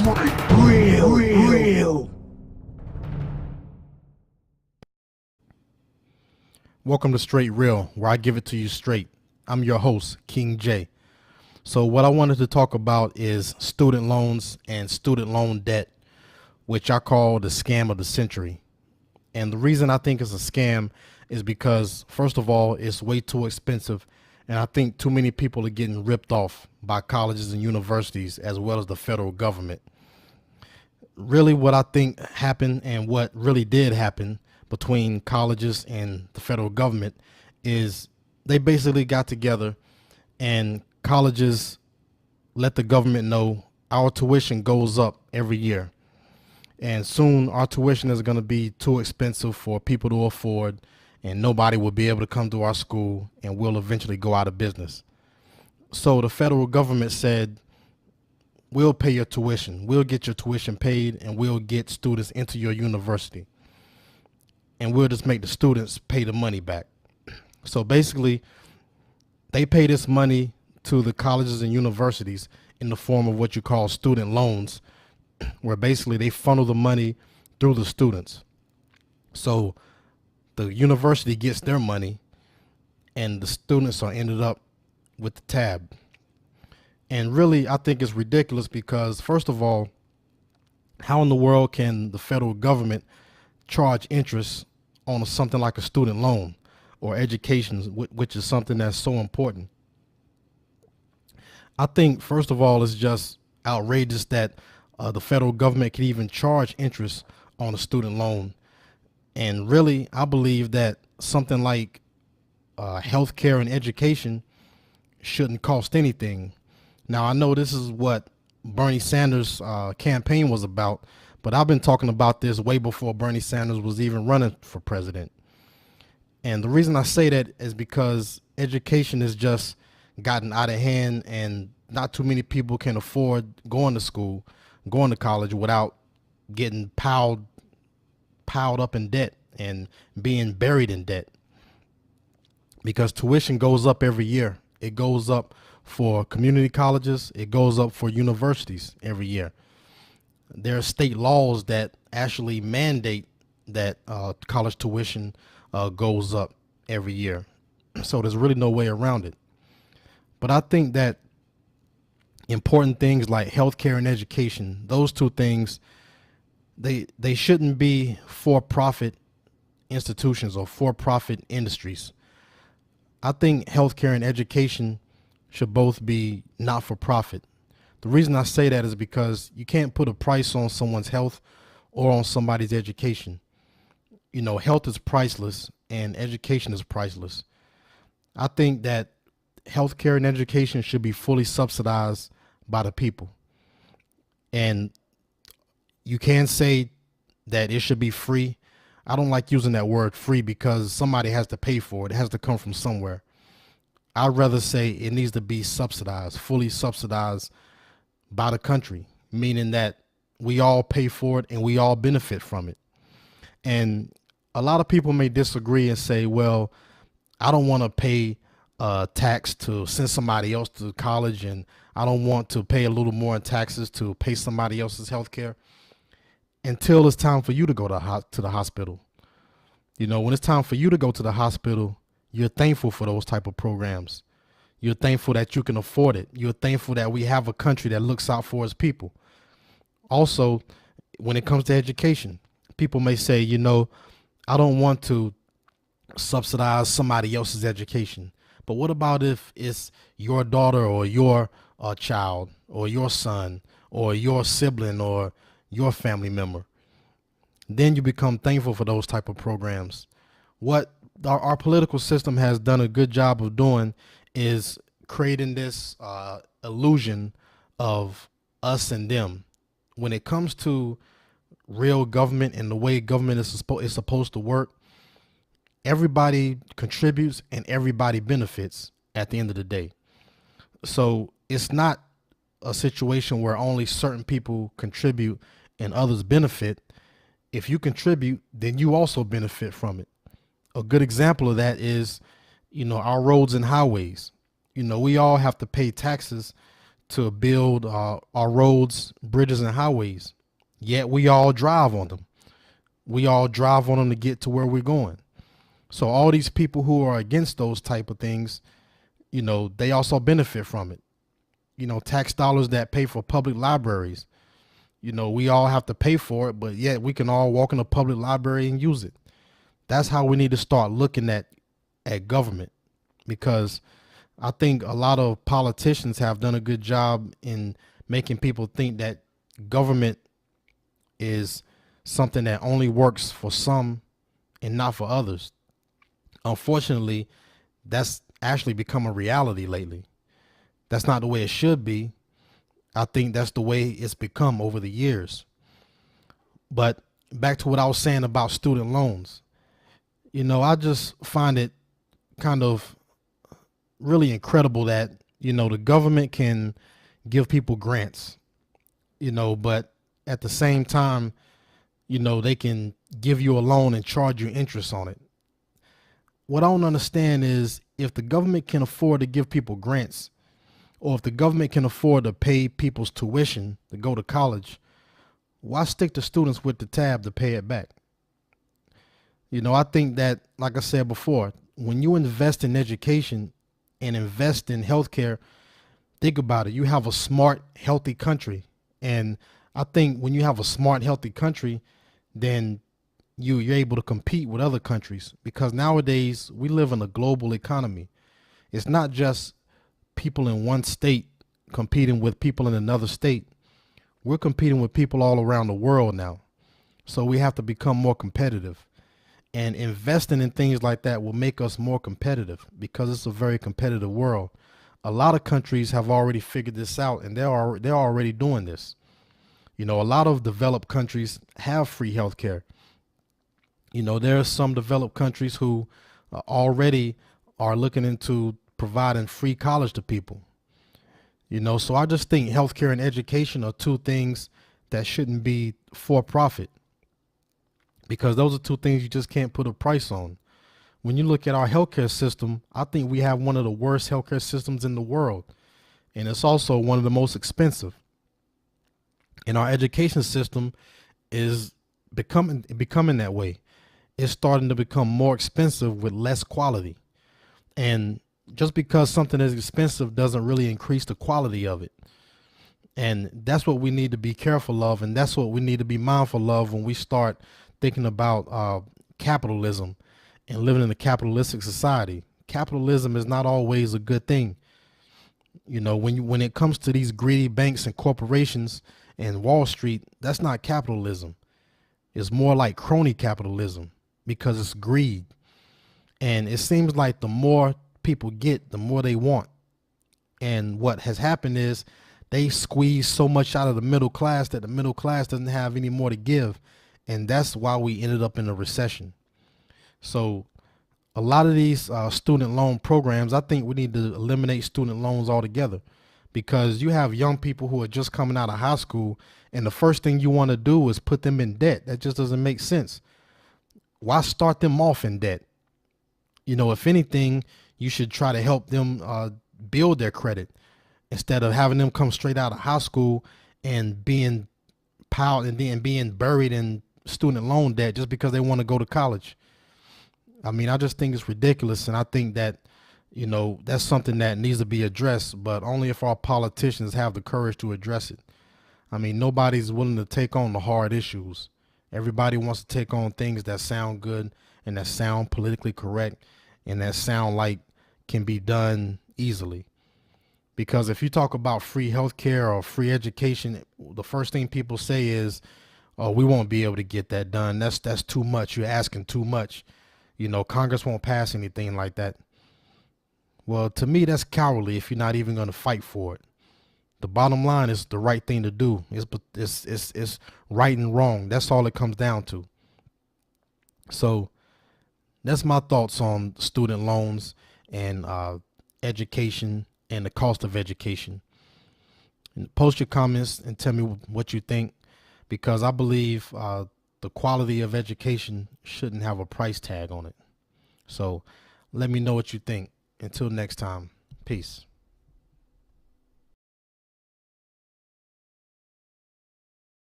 Real. Welcome to Straight Real, where I give it to you straight. I'm your host, King J. So what I wanted to talk about is student loans and student loan debt, which I call the scam of the century. And the reason I think it's a scam is because, first of all, it's way too expensive. And I think too many people are getting ripped off by colleges and universities as well as the federal government. Really what I think happened and what really did happen between colleges and the federal government is they basically got together and colleges let the government know our tuition goes up every year. And soon our tuition is going to be too expensive for people to afford, and nobody will be able to come to our school, and we'll eventually go out of business. So the federal government said, we'll pay your tuition. We'll get your tuition paid, and we'll get students into your university. And we'll just make the students pay the money back. So basically, they pay this money to the colleges and universities in the form of what you call student loans, where basically they funnel the money through the students. So the university gets their money, and the students are ended up with the tab. And really, I think it's ridiculous because, first of all, how in the world can the federal government charge interest on something like a student loan or education, which is something that's so important? I think, first of all, it's just outrageous that the federal government can even charge interest on a student loan. And really, I believe that something like healthcare and education shouldn't cost anything. Now, I know this is what Bernie Sanders' campaign was about, but I've been talking about this way before Bernie Sanders was even running for president. And the reason I say that is because education has just gotten out of hand, and not too many people can afford going to school, going to college without getting piled up in debt and being buried in debt. Because tuition goes up every year. It goes up for community colleges. It goes up for universities every year. There are state laws that actually mandate that college tuition goes up every year. So there's really no way around it. But I think that important things like healthcare and education, those two things, they shouldn't be for-profit institutions or for-profit industries. I think healthcare and education should both be not-for-profit. The reason I say that is because you can't put a price on someone's health or on somebody's education. You know, health is priceless and education is priceless. I think that healthcare and education should be fully subsidized by the people. And you can say that it should be free. I don't like using that word free because somebody has to pay for it. It has to come from somewhere. I'd rather say it needs to be subsidized, fully subsidized by the country, meaning that we all pay for it and we all benefit from it. And a lot of people may disagree and say, well, I don't want to pay tax to send somebody else to college, and I don't want to pay a little more in taxes to pay somebody else's health care, until it's time for you to go to the hospital. You know, when it's time for you to go to the hospital, you're thankful for those type of programs. You're thankful that you can afford it. You're thankful that we have a country that looks out for its people. Also, when it comes to education, people may say, you know, I don't want to subsidize somebody else's education. But what about if it's your daughter or your child or your son or your sibling or your family member? Then you become thankful for those type of programs. What our political system has done a good job of doing is creating this illusion of us and them. When it comes to real government and the way government is supposed to work, everybody contributes and everybody benefits at the end of the day. So it's not a situation where only certain people contribute and others benefit. If you contribute, then you also benefit from it. A good example of that is, you know, our roads and highways. You know, we all have to pay taxes to build our roads, bridges, and highways. Yet we all drive on them. We all drive on them to get to where we're going. So all these people who are against those type of things, they also benefit from it. Tax dollars that pay for public libraries. We all have to pay for it, but yet we can all walk in a public library and use it. That's how we need to start looking at government, because I think a lot of politicians have done a good job in making people think that government is something that only works for some and not for others. Unfortunately, that's actually become a reality lately. That's not the way it should be. I think that's the way it's become over the years. But back to what I was saying about student loans, I just find it kind of really incredible that, the government can give people grants, but at the same time, they can give you a loan and charge you interest on it. What I don't understand is, if the government can afford to give people grants, or if the government can afford to pay people's tuition to go to college, why stick the students with the tab to pay it back? I think that, like I said before, when you invest in education and invest in healthcare, think about it. You have a smart, healthy country. And I think when you have a smart, healthy country, then you're able to compete with other countries, because nowadays we live in a global economy. It's not just people in one state competing with people in another state. We're competing with people all around the world now. So we have to become more competitive, and investing in things like that will make us more competitive, because it's a very competitive world. A lot of countries have already figured this out, and they're already doing this. A lot of developed countries have free healthcare. There are some developed countries who already are looking into providing free college to people. So I just think healthcare and education are two things that shouldn't be for profit, because those are two things you just can't put a price on. When you look at our healthcare system, I think we have one of the worst healthcare systems in the world, and it's also one of the most expensive. And our education system is becoming that way. It's starting to become more expensive with less quality. And just because something is expensive doesn't really increase the quality of it. And that's what we need to be careful of, and that's what we need to be mindful of when we start thinking about capitalism and living in a capitalistic society. Capitalism is not always a good thing. When it comes to these greedy banks and corporations and Wall Street, that's not capitalism. It's more like crony capitalism, because it's greed. And it seems like the more people get, the more they want. And what has happened is they squeeze so much out of the middle class that the middle class doesn't have any more to give. And that's why we ended up in a recession. So a lot of these student loan programs, I think we need to eliminate student loans altogether, because you have young people who are just coming out of high school, and the first thing you want to do is put them in debt. That just doesn't make sense. Why start them off in debt? If anything, you should try to help them build their credit, instead of having them come straight out of high school and being piled and then being buried in student loan debt just because they want to go to college. I just think it's ridiculous, and I think that, that's something that needs to be addressed, but only if our politicians have the courage to address it. Nobody's willing to take on the hard issues. Everybody wants to take on things that sound good and that sound politically correct and that sound like can be done easily. Because if you talk about free healthcare or free education, the first thing people say is, "Oh, we won't be able to get that done. That's too much. You're asking too much. Congress won't pass anything like that." Well, to me, that's cowardly if you're not even going to fight for it. The bottom line is the right thing to do. It's right and wrong. That's all it comes down to. So that's my thoughts on student loans and education and the cost of education. And post your comments and tell me what you think, because I believe the quality of education shouldn't have a price tag on it. So let me know what you think. Until next time, peace.